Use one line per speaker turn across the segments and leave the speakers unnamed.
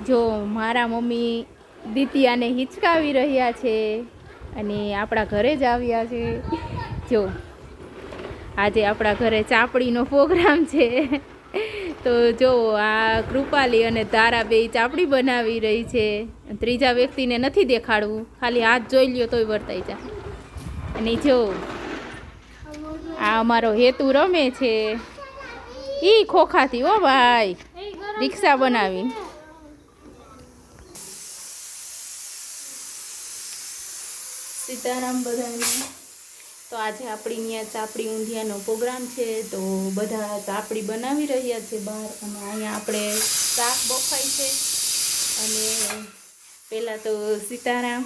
જો મારા મમ્મી દિતિયાને હિચકાવી રહ્યા છે અને આપણા ઘરે જ આવ્યા છે. જો આજે આપણા ઘરે ચાપડીનો પ્રોગ્રામ છે. તો જો આ કૃપાલી અને તારા બે ચાપડી બનાવી રહી છે. ત્રીજા વ્યક્તિને નથી દેખાડવું, ખાલી હાથ જોઈ લ્યો તોય વર્તાઈ જાય. અને જો આ અમારો હેતુ રમે છે ઈ ખોખાથી. ઓ ભાઈ રિક્ષા બનાવી. સીતારામ બધાને. તો આજે આપણી ત્યાં ચાપડી ઊંધિયાનો પ્રોગ્રામ છે, તો બધા ચાપડી બનાવી રહ્યા છે બહાર. અને અહીંયા આપણે શાક બફાય છે. અને પહેલાં તો સીતારામ.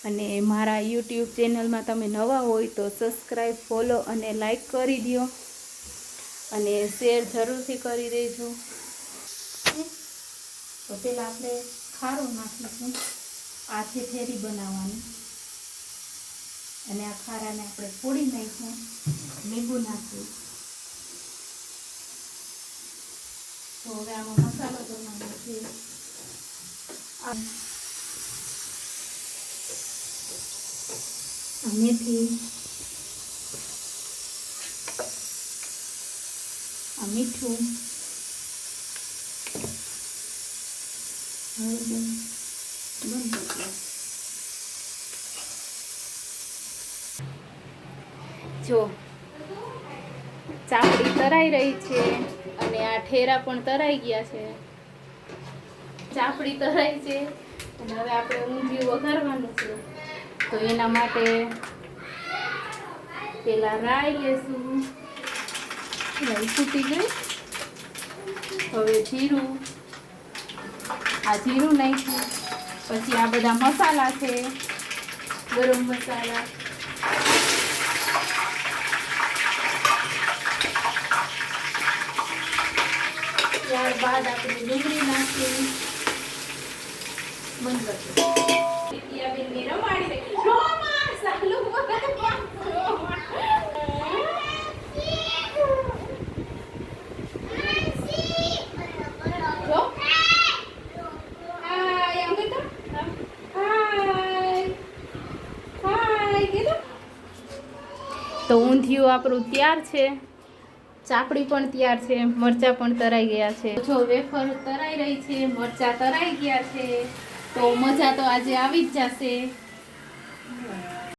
અને મારા યુટ્યુબ ચેનલમાં તમે નવા હોય તો સબસ્ક્રાઈબ, ફોલો અને લાઈક કરી દો. અને શેર જરૂરથી કરી દેજો. તો પહેલાં આપણે ખારો નાખીશું. આ છે થેરી બનાવવાની. અને આ ખારાને આપણે ફોડી નાખીશું. લીંબુ નાખીશું. તો હવે આમાં મસાલો કરવાનો છે. આ મેથી, આ મીઠું, હળદર, જો ચાપડી તરાઈ રહી છે અને આ ઠેરા પણ તરાઈ ગયા છે. ચાપડી તરાઈ છે અને હવે આપણે ઊંધિયું વઘારવાનું છે. તો એના માટે પેલા રાઈ લેશું. રાઈ ફૂટી ગઈ. હવે જીરું, આ જીરું નાખ્યું. પછી આ બધા મસાલા છે, ગરમ મસાલા. ત્યારબાદ આપણે ડુંગળી નાખી. બંધ કરી રમાડી તો ઊંધિયું આપણું તૈયાર છે. ચાપડી પણ તૈયાર છે. મરચાં પણ તરાઈ ગયા છે. જો વેફર તરાઈ રહી છે, મરચાં તરાઈ ગયા છે. તો મજા તો આજે આવી જ જશે.